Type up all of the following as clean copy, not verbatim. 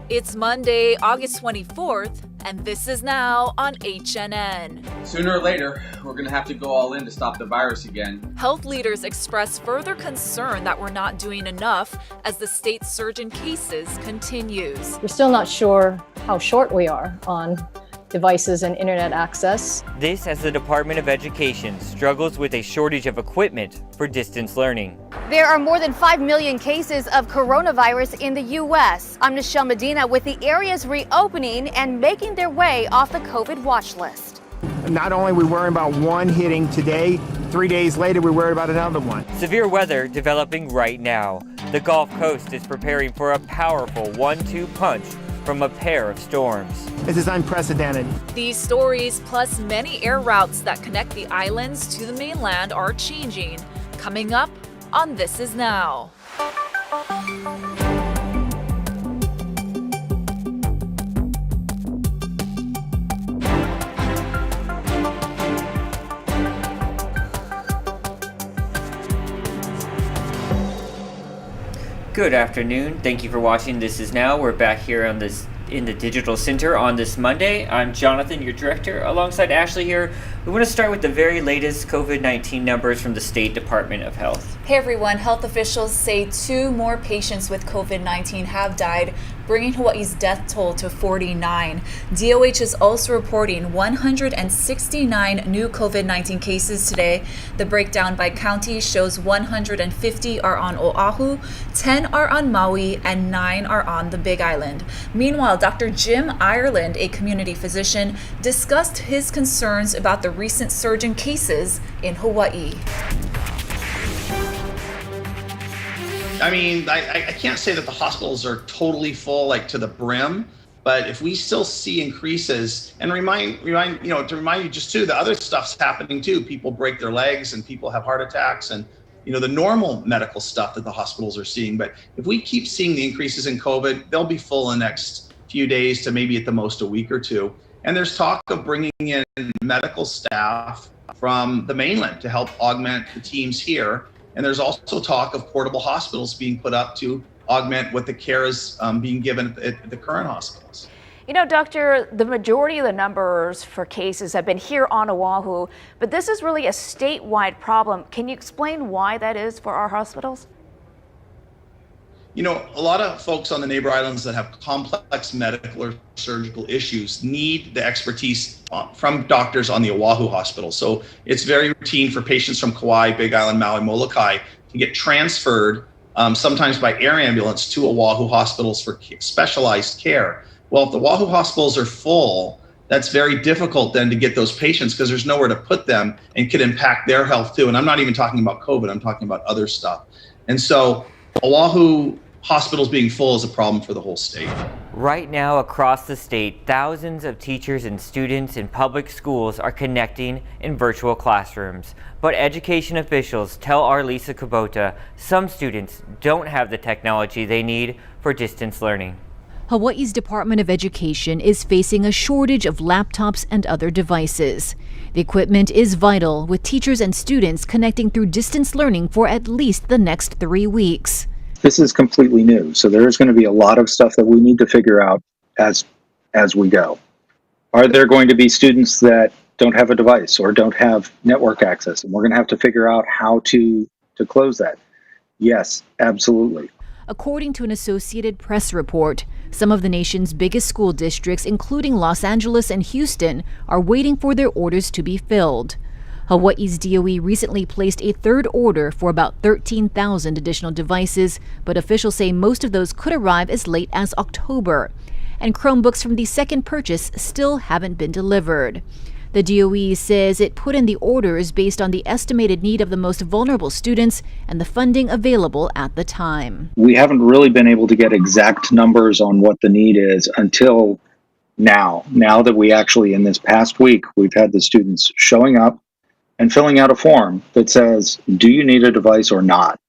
It's Monday, August 24th, and this is now on HNN. Sooner or later, we're going to have to go all in to stop the virus again. Health leaders express further concern that we're not doing enough as the state's surge in cases continues. We're still not sure how short we are on devices and internet access. This as the Department of Education struggles with a shortage of equipment for distance learning. There are more than 5 million cases of coronavirus in the U.S. I'm Michelle Medina with the areas reopening and making their way off the COVID watch list. Not only are we worrying about one hitting today, 3 days later we're worried about another one. Severe weather developing right now. The Gulf Coast is preparing for a powerful 1-2 punch from a pair of storms. This is unprecedented. These stories, plus many air routes that connect the islands to the mainland, are changing. Coming up on This Is Now. Good afternoon. Thank you for watching This Is Now. We're back here in the Digital Center on this Monday. I'm Jonathan, your director, alongside Ashley here. We want to start with the very latest COVID-19 numbers from the State Department of Health. Hey everyone, health officials say 2 more patients with COVID-19 have died, bringing Hawaii's death toll to 49. DOH is also reporting 169 new COVID-19 cases today. The breakdown by county shows 150 are on Oahu, 10 are on Maui, and 9 are on the Big Island. Meanwhile, Dr. Jim Ireland, a community physician, discussed his concerns about the recent surge in cases in Hawaii. I mean, I can't say that the hospitals are totally full, like to the brim, but if we still see increases, and to remind you just too, the other stuff's happening too. People break their legs and people have heart attacks and, the normal medical stuff that the hospitals are seeing. But if we keep seeing the increases in COVID, they'll be full in the next few days to maybe at the most a week or two. And there's talk of bringing in medical staff from the mainland to help augment the teams here. And there's also talk of portable hospitals being put up to augment what the care is being given at the current hospitals. Doctor, the majority of the numbers for cases have been here on Oahu, but this is really a statewide problem. Can you explain why that is for our hospitals? A lot of folks on the neighbor islands that have complex medical or surgical issues need the expertise from doctors on the Oahu hospital. So it's very routine for patients from Kauai, Big Island, Maui, Molokai to get transferred sometimes by air ambulance to Oahu hospitals for specialized care. Well, if the Oahu hospitals are full, that's very difficult then to get those patients because there's nowhere to put them and could impact their health too. And I'm not even talking about COVID, I'm talking about other stuff. And so Oahu hospitals being full is a problem for the whole state. Right now across the state, thousands of teachers and students in public schools are connecting in virtual classrooms. But education officials tell our Lisa Kubota some students don't have the technology they need for distance learning. Hawaii's Department of Education is facing a shortage of laptops and other devices. The equipment is vital, with teachers and students connecting through distance learning for at least the next 3 weeks. This is completely new, so there's going to be a lot of stuff that we need to figure out as we go. Are there going to be students that don't have a device or don't have network access, and we're going to have to figure out how to close that? Yes, absolutely. According to an Associated Press report, some of the nation's biggest school districts, including Los Angeles and Houston, are waiting for their orders to be filled. Hawaii's DOE recently placed a third order for about 13,000 additional devices, but officials say most of those could arrive as late as October. And Chromebooks from the second purchase still haven't been delivered. The DOE says it put in the orders based on the estimated need of the most vulnerable students and the funding available at the time. We haven't really been able to get exact numbers on what the need is until now. Now that we actually, in this past week, we've had the students showing up and filling out a form that says, do you need a device or not?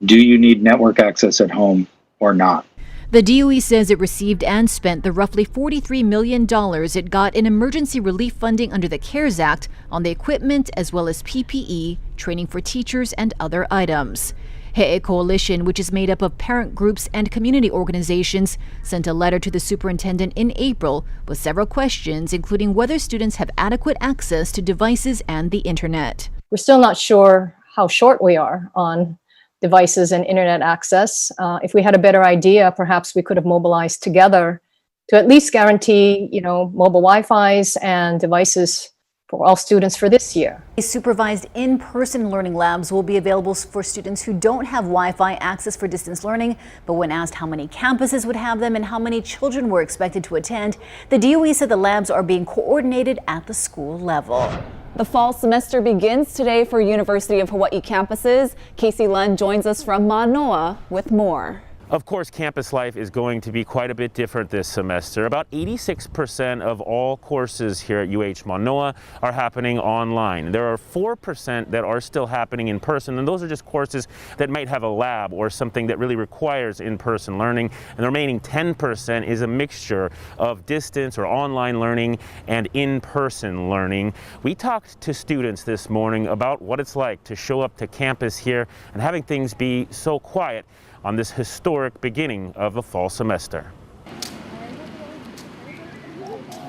Do you need network access at home or not? The DOE says it received and spent the roughly $43 million it got in emergency relief funding under the CARES Act on the equipment as well as PPE, training for teachers, and other items. He'e Coalition, which is made up of parent groups and community organizations, sent a letter to the superintendent in April with several questions, including whether students have adequate access to devices and the internet. We're still not sure how short we are on devices and internet access. If we had a better idea, perhaps we could have mobilized together to at least guarantee, mobile Wi-Fis and devices for all students for this year. Supervised in-person learning labs will be available for students who don't have Wi-Fi access for distance learning. But when asked how many campuses would have them and how many children were expected to attend, the DOE said the labs are being coordinated at the school level. The fall semester begins today for University of Hawaii campuses. Casey Lund joins us from Manoa with more. Of course, campus life is going to be quite a bit different this semester. About 86% of all courses here at UH Manoa are happening online. There are 4% that are still happening in person, and those are just courses that might have a lab or something that really requires in-person learning. And the remaining 10% is a mixture of distance or online learning and in-person learning. We talked to students this morning about what it's like to show up to campus here and having things be so quiet on this historic beginning of the fall semester.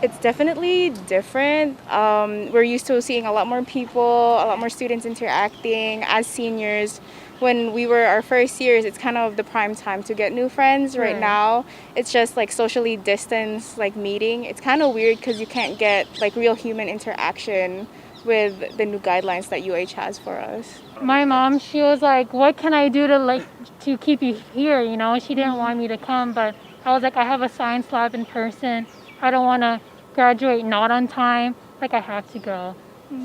It's definitely different. We're used to seeing a lot more people, a lot more students interacting. As seniors, when we were our first years, it's kind of the prime time to get new friends. Right now, it's just like socially distanced, like meeting. It's kind of weird because you can't get like real human interaction with the new guidelines that UH has for us. My mom, she was like, what can I do to keep you here? She didn't want me to come, but I was like, I have a science lab in person. I don't want to graduate not on time. I have to go.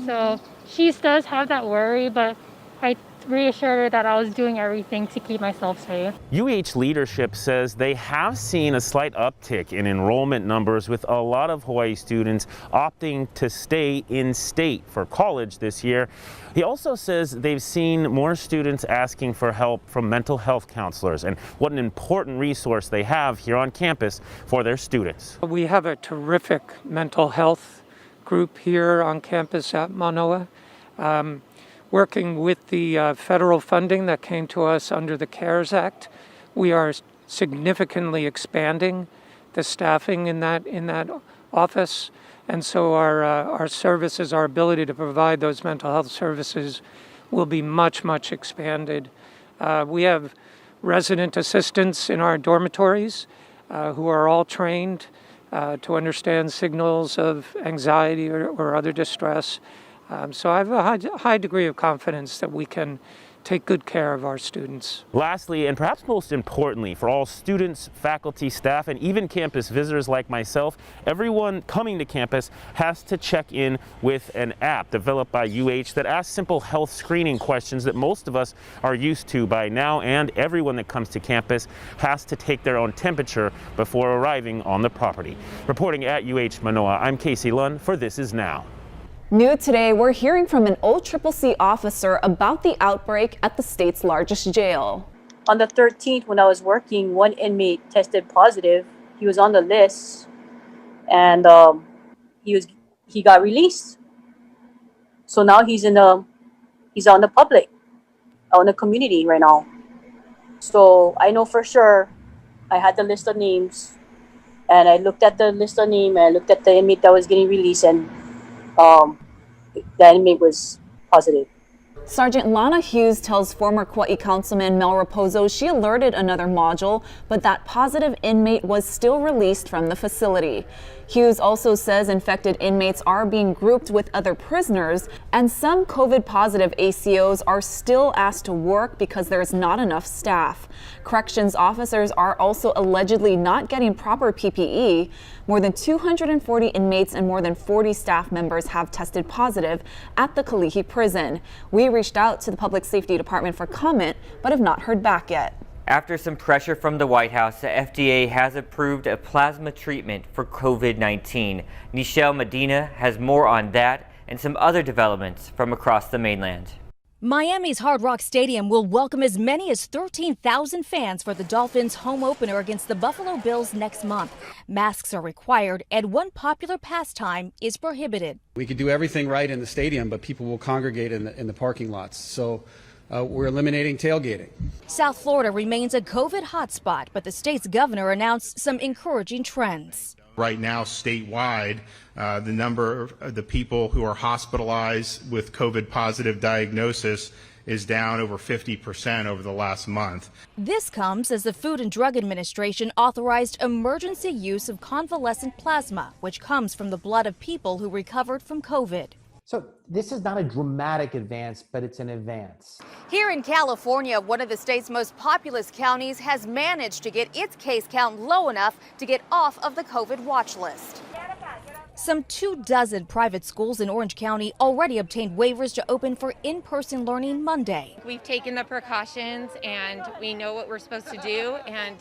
So she does have that worry, but I reassured her that I was doing everything to keep myself safe. UH leadership says they have seen a slight uptick in enrollment numbers, with a lot of Hawaii students opting to stay in state for college this year. He also says they've seen more students asking for help from mental health counselors, and what an important resource they have here on campus for their students. We have a terrific mental health group here on campus at Manoa. Working with the federal funding that came to us under the CARES Act, we are significantly expanding the staffing in that office, and so our services, our ability to provide those mental health services, will be much expanded. We have resident assistants in our dormitories who are all trained to understand signals of anxiety or other distress. So I have a high degree of confidence that we can take good care of our students. Lastly, and perhaps most importantly, for all students, faculty, staff, and even campus visitors like myself, everyone coming to campus has to check in with an app developed by UH that asks simple health screening questions that most of us are used to by now, and everyone that comes to campus has to take their own temperature before arriving on the property. Reporting at UH Manoa, I'm Casey Lund for This Is Now. New today, we're hearing from an OCCC officer about the outbreak at the state's largest jail. On the 13th, when I was working, one inmate tested positive. He was on the list, and he got released. So now he's on the public, on the community right now. So I know for sure. I had the list of names, and I looked at the list of names, and I looked at the inmate that was getting released, and the inmate was positive. Sergeant Lana Hughes tells former Kauai Councilman Mel Raposo she alerted another module, but that positive inmate was still released from the facility. Hughes also says infected inmates are being grouped with other prisoners, and some COVID-positive ACOs are still asked to work because there is not enough staff. Corrections officers are also allegedly not getting proper PPE. More than 240 inmates and more than 40 staff members have tested positive at the Kalihi prison. We reached out to the Public Safety Department for comment, but have not heard back yet. After some pressure from the White House, the FDA has approved a plasma treatment for COVID-19. Nichelle Medina has more on that and some other developments from across the mainland. Miami's Hard Rock Stadium will welcome as many as 13,000 fans for the Dolphins' home opener against the Buffalo Bills next month. Masks are required, and one popular pastime is prohibited. We could do everything right in the stadium, but people will congregate in the parking lots. So We're eliminating tailgating. South Florida remains a COVID hotspot, but the state's governor announced some encouraging trends. Right now, statewide, the number of the people who are hospitalized with COVID positive diagnosis is down over 50% over the last month. This comes as the Food and Drug Administration authorized emergency use of convalescent plasma, which comes from the blood of people who recovered from COVID. So this is not a dramatic advance, but it's an advance. Here in California, one of the state's most populous counties has managed to get its case count low enough to get off of the COVID watch list. Some 24 private schools in Orange County already obtained waivers to open for in-person learning Monday. We've taken the precautions and we know what we're supposed to do, and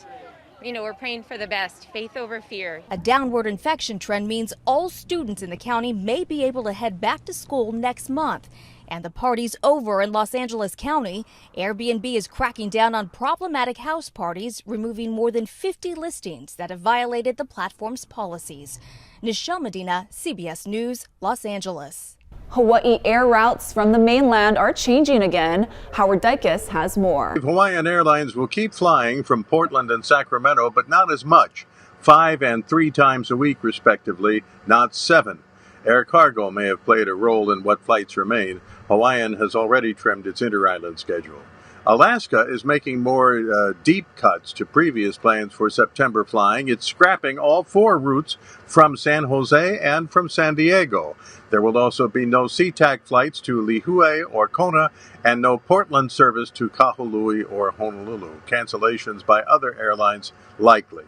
we're praying for the best, faith over fear. A downward infection trend means all students in the county may be able to head back to school next month. And the party's over in Los Angeles County. Airbnb is cracking down on problematic house parties, removing more than 50 listings that have violated the platform's policies. Nichelle Medina, CBS News, Los Angeles. Hawaii air routes from the mainland are changing again. Howard Dykes has more. Hawaiian Airlines will keep flying from Portland and Sacramento, but not as much. 5 and 3 times a week, respectively, not 7. Air cargo may have played a role in what flights remain. Hawaiian has already trimmed its inter-island schedule. Alaska is making more deep cuts to previous plans for September flying. It's scrapping all 4 routes from San Jose and from San Diego. There will also be no SeaTac flights to Lihue or Kona and no Portland service to Kahului or Honolulu. Cancellations by other airlines likely.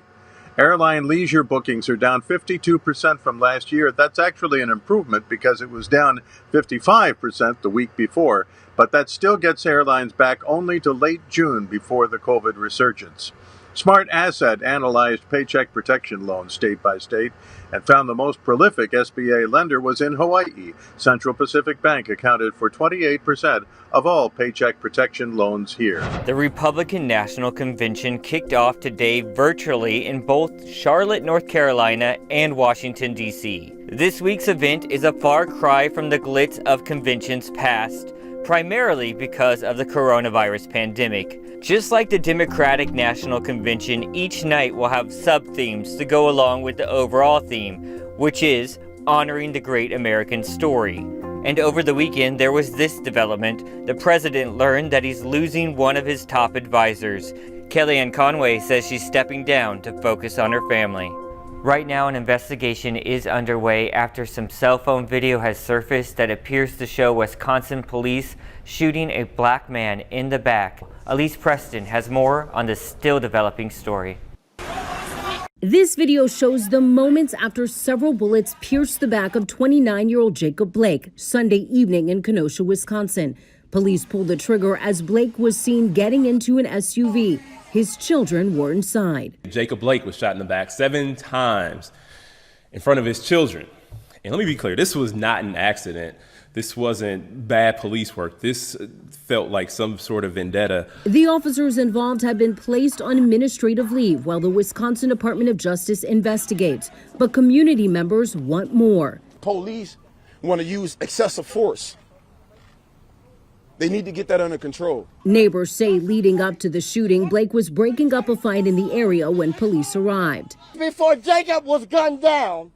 Airline leisure bookings are down 52% from last year. That's actually an improvement because it was down 55% the week before, but that still gets airlines back only to late June before the COVID resurgence. Smart Asset analyzed paycheck protection loans state by state and found the most prolific SBA lender was in Hawaii. Central Pacific Bank accounted for 28% of all paycheck protection loans here. The Republican National Convention kicked off today virtually in both Charlotte, North Carolina and Washington, D.C. This week's event is a far cry from the glitz of conventions past, primarily because of the coronavirus pandemic. Just like the Democratic National Convention, each night will have sub-themes to go along with the overall theme, which is honoring the great American story. And over the weekend, there was this development. The president learned that he's losing one of his top advisors. Kellyanne Conway says she's stepping down to focus on her family. Right now, an investigation is underway after some cell phone video has surfaced that appears to show Wisconsin police shooting a black man in the back. Elise Preston has more on this still developing story. This video shows the moments after several bullets pierced the back of 29-year-old Jacob Blake Sunday evening in Kenosha, Wisconsin. Police pulled the trigger as Blake was seen getting into an SUV. His children were inside. Jacob Blake was shot in the back 7 times in front of his children. And let me be clear, this was not an accident. This wasn't bad police work. This felt like some sort of vendetta. The officers involved have been placed on administrative leave while the Wisconsin Department of Justice investigates. But community members want more. Police want to use excessive force. They need to get that under control. Neighbors say leading up to the shooting, Blake was breaking up a fight in the area when police arrived. Before Jacob was gunned down,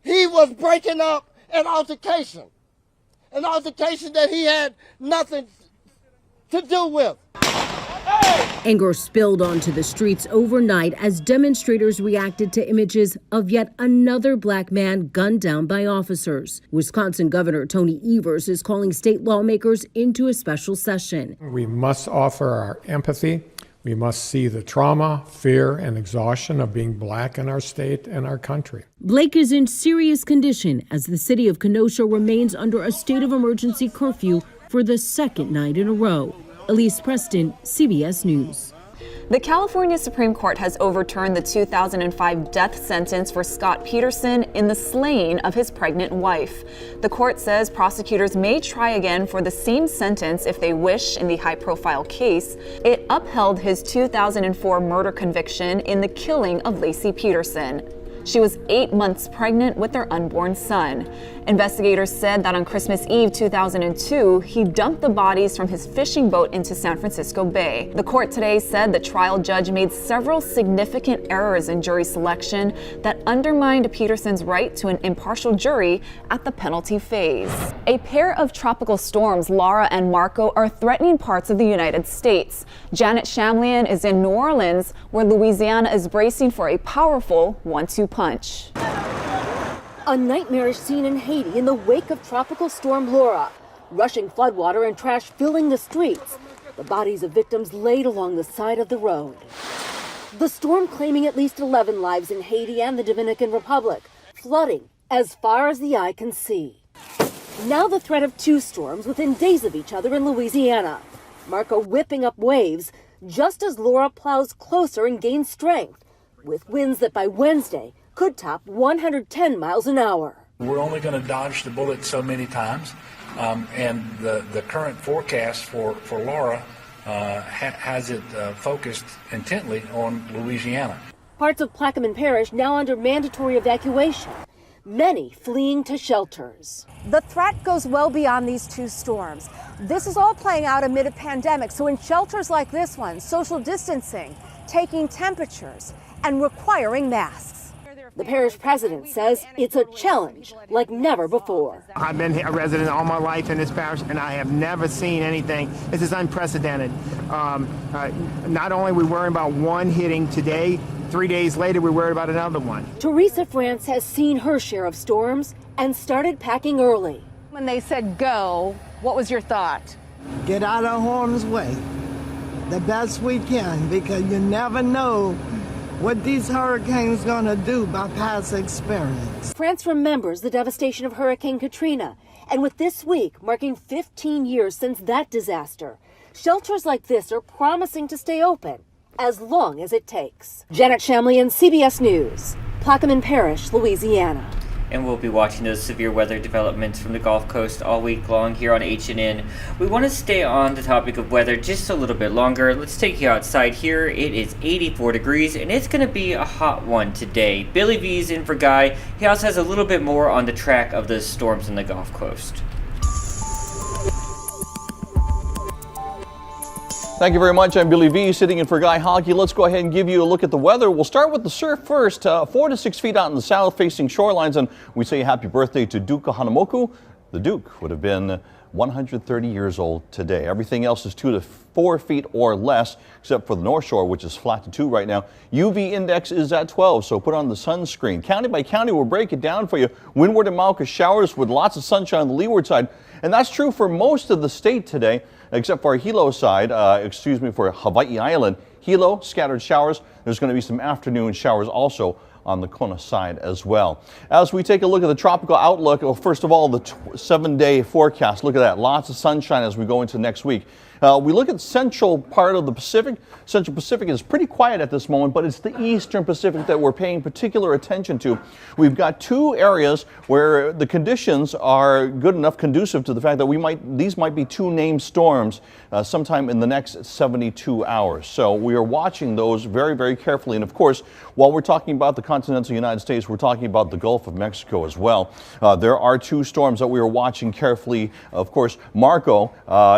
he was breaking up an altercation that he had nothing to do with. Anger spilled onto the streets overnight as demonstrators reacted to images of yet another black man gunned down by officers. Wisconsin Governor Tony Evers is calling state lawmakers into a special session. We must offer our empathy. We must see the trauma, fear, and exhaustion of being black in our state and our country. Blake is in serious condition as the city of Kenosha remains under a state of emergency curfew for the second night in a row. Elise Preston, CBS News. The California Supreme Court has overturned the 2005 death sentence for Scott Peterson in the slaying of his pregnant wife. The court says prosecutors may try again for the same sentence if they wish in the high-profile case. It upheld his 2004 murder conviction in the killing of Lacey Peterson. She was 8 months pregnant with their unborn son. Investigators said that on Christmas Eve 2002, he dumped the bodies from his fishing boat into San Francisco Bay. The court today said the trial judge made several significant errors in jury selection that undermined Peterson's right to an impartial jury at the penalty phase. A pair of tropical storms, Laura and Marco, are threatening parts of the United States. Janet Shamlian is in New Orleans, where Louisiana is bracing for a powerful 1-2 punch. A nightmarish scene in Haiti in the wake of Tropical Storm Laura. Rushing floodwater and trash filling the streets. The bodies of victims laid along the side of the road. The storm claiming at least 11 lives in Haiti and the Dominican Republic. Flooding as far as the eye can see. Now the threat of 2 storms within days of each other in Louisiana. Marco whipping up waves just as Laura plows closer and gains strength, with winds that by Wednesday could top 110 miles an hour. We're only going to dodge the bullet so many times, and the current forecast for Laura has it focused intently on Louisiana. Parts of Plaquemine Parish now under mandatory evacuation, many fleeing to shelters. The threat goes well beyond these 2 storms. This is all playing out amid a pandemic, so in shelters like this one, social distancing, taking temperatures, and requiring masks. The parish president says it's a challenge like never before. I've been a resident all my life in this parish, and I have never seen anything. This is unprecedented. Not only are we worrying about one hitting today, 3 days later we're worried about another one. Teresa France has seen her share of storms and started packing early. When they said go, what was your thought? Get out of harm's way the best we can, because you never know what these hurricanes gonna do by past experience. France remembers the devastation of Hurricane Katrina, and with this week marking 15 years since that disaster, shelters like this are promising to stay open as long as it takes. Janet Shamlian, CBS News, Plaquemine Parish, Louisiana. And we'll be watching those severe weather developments from the Gulf Coast all week long here on HNN. We want to stay on the topic of weather just a little bit longer. Let's take you outside here. It is 84 degrees, and it's going to be a hot one today. Billy V's in for Guy. He also has a little bit more on the track of the storms in the Gulf Coast. Thank you very much. I'm Billy V, sitting in for Guy Hockey. Let's go ahead and give you a look at the weather. We'll start with the surf first. 4 to 6 feet out in the south facing shorelines, and we say happy birthday to Duke Kahanamoku. The Duke would have been 130 years old today. Everything else is 2 to 4 feet or less, except for the North Shore, which is flat to 2 right now. UV index is at 12, so put on the sunscreen. County by county, we'll break it down for you. Windward and Mauka showers with lots of sunshine on the leeward side, and that's true for most of the state today, except for our Hilo side, for Hawaii Island. Hilo, scattered showers. There's going to be some afternoon showers also on the Kona side as well. As we take a look at the tropical outlook, well, first of all, the 7-day forecast. Look at that. Lots of sunshine as we go into next week. We look at the central part of the Pacific. Central Pacific is pretty quiet at this moment, but it's the eastern Pacific that we're paying particular attention to. We've got 2 areas where the conditions are good enough, conducive to the fact that these might be 2 named storms sometime in the next 72 hours. So we are watching those very, very carefully. And of course, while we're talking about the continental United States, we're talking about the Gulf of Mexico as well. There are 2 storms that we are watching carefully. Of course, Marco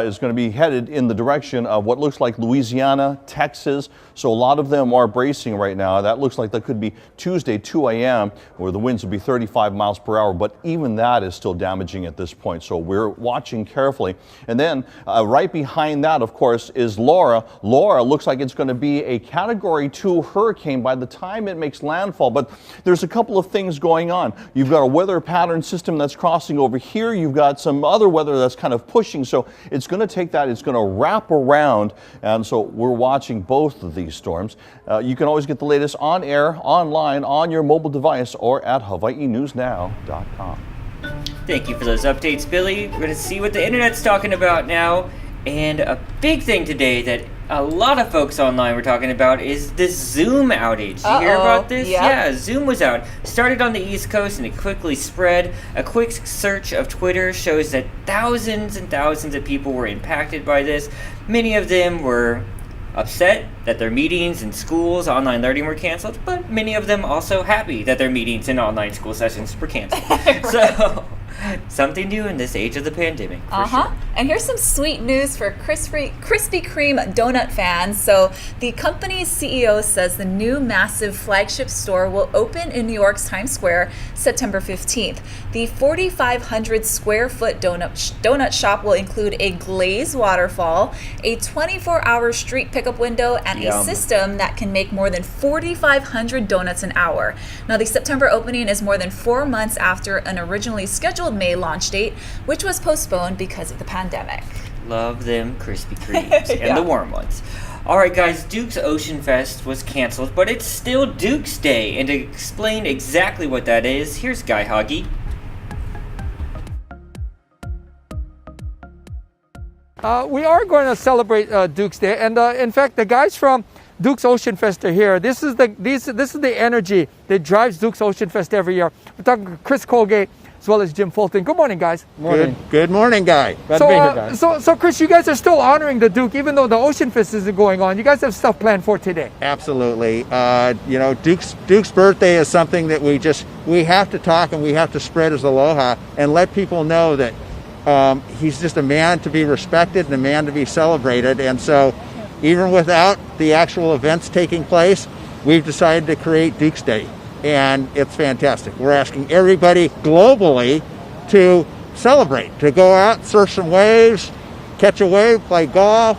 is going to be headed in the direction of what looks like Louisiana, Texas. So a lot of them are bracing right now. That looks like that could be Tuesday, 2 a.m., where the winds will be 35 miles per hour. But even that is still damaging at this point. So we're watching carefully. And then right behind that, of course, is Laura. Laura looks like it's going to be a Category 2 hurricane by the time it makes landfall. But there's a couple of things going on. You've got a weather pattern system that's crossing over here. You've got some other weather that's kind of pushing. So it's going to take that. It's going to wrap around. And so we're watching both of these storms. You can always get the latest on air, online, on your mobile device, or at HawaiiNewsNow.com. Thank you for those updates, Billy. We're going to see what the internet's talking about now. And a big thing today that a lot of folks online were talking about is this Zoom outage. You hear about this? Yep. Yeah, Zoom was out. Started on the East Coast and it quickly spread. A quick search of Twitter shows that thousands and thousands of people were impacted by this. Many of them were upset, that their meetings and schools, online learning were canceled, but many of them also happy that their meetings and online school sessions were canceled. Right. So, something new in this age of the pandemic. Sure. And here's some sweet news for Krispy Kreme donut fans. So the company's CEO says the new massive flagship store will open in New York's Times Square September 15th. The 4,500 square foot donut shop will include a glazed waterfall, a 24-hour street pickup window, and a system that can make more than 4,500 donuts an hour. Now, the September opening is more than 4 months after an originally scheduled May launch date, which was postponed because of the pandemic. Love them Krispy Kremes and the warm ones. All right, guys, Duke's Ocean Fest was canceled, but it's still Duke's Day. And to explain exactly what that is, here's Guy Hoggy. We are going to celebrate Duke's Day, and in fact, the guys from Duke's Ocean Fest are here. This is the energy that drives Duke's Ocean Fest every year. We're talking to Chris Colgate as well as Jim Fulton. Good morning, guys. Morning. Good morning, Guy. Glad to be here, guys. So, Chris, you guys are still honoring the Duke, even though the Ocean Fest isn't going on. You guys have stuff planned for today. Absolutely. You know, Duke's birthday is something that we have to talk and we have to spread as aloha and let people know that he's just a man to be respected and a man to be celebrated. And so, even without the actual events taking place, we've decided to create Duke's Day. And it's fantastic. We're asking everybody globally to celebrate, to go out, surf some waves, catch a wave, play golf,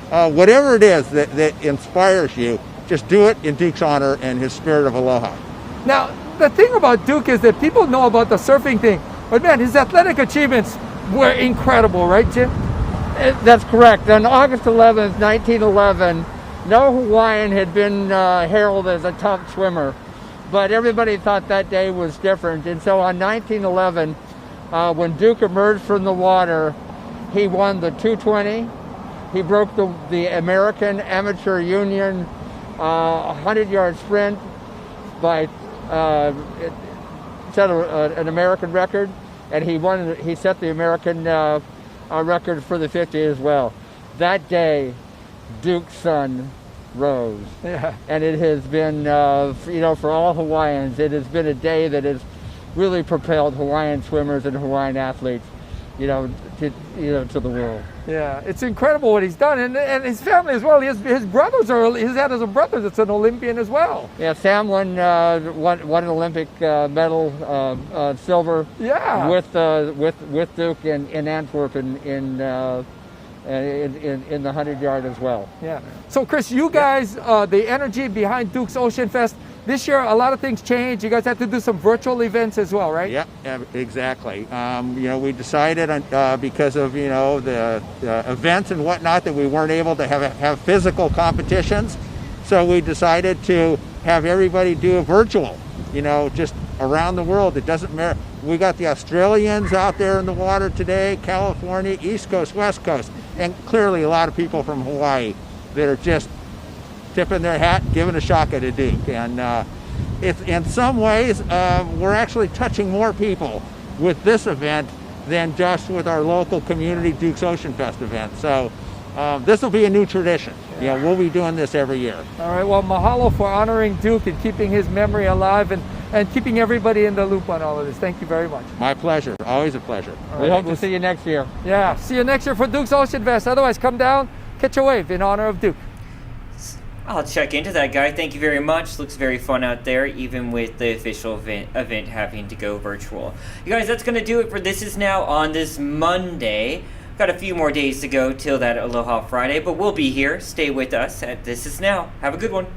whatever it is that inspires you, just do it in Duke's honor and his spirit of aloha. Now, the thing about Duke is that people know about the surfing thing, but man, his athletic achievements were incredible, right, Jim? That's correct. On August 11th, 1911, no Hawaiian had been heralded as a top swimmer. But everybody thought that day was different. And so on 1911, when Duke emerged from the water, he won the 220. He broke the American Amateur Union 100-yard sprint by set an American record. And he set the American record for the 50 as well. That day, Duke's sun rose. Yeah. And it has been, you know, for all Hawaiians, it has been a day that has really propelled Hawaiian swimmers and Hawaiian athletes, to the world. Yeah, it's incredible what he's done, and his family as well. His brothers his dad has a brother that's an Olympian as well. Yeah, Sam won an Olympic medal, silver. Yeah. With Duke in Antwerp in the 100-yard as well. Yeah. So, Chris, you guys, the energy behind Duke's Ocean Fest, this year a lot of things changed. You guys had to do some virtual events as well, right? Yeah, exactly. We decided because of the events and whatnot that we weren't able to have physical competitions, so we decided to have everybody do a virtual. Just around the world. It doesn't matter. We got the Australians out there in the water today, California, East Coast, West Coast, and clearly a lot of people from Hawaii that are just tipping their hat, giving a shaka to Duke. And it's in some ways, we're actually touching more people with this event than just with our local community Duke's Ocean Fest event. So this will be a new tradition. We'll be doing this every year. All right, well, mahalo for honoring Duke and keeping his memory alive and keeping everybody in the loop on all of this. Thank you very much. My pleasure. Always a pleasure. We hope to see you next year. Yeah, see you next year for Duke's Ocean Fest. Otherwise, come down, catch a wave in honor of Duke. I'll check into that, Guy. Thank you very much. Looks very fun out there, even with the official event having to go virtual. You guys, that's going to do it for This Is Now on this Monday. Got a few more days to go till that Aloha Friday, but we'll be here. Stay with us at This Is Now. Have a good one.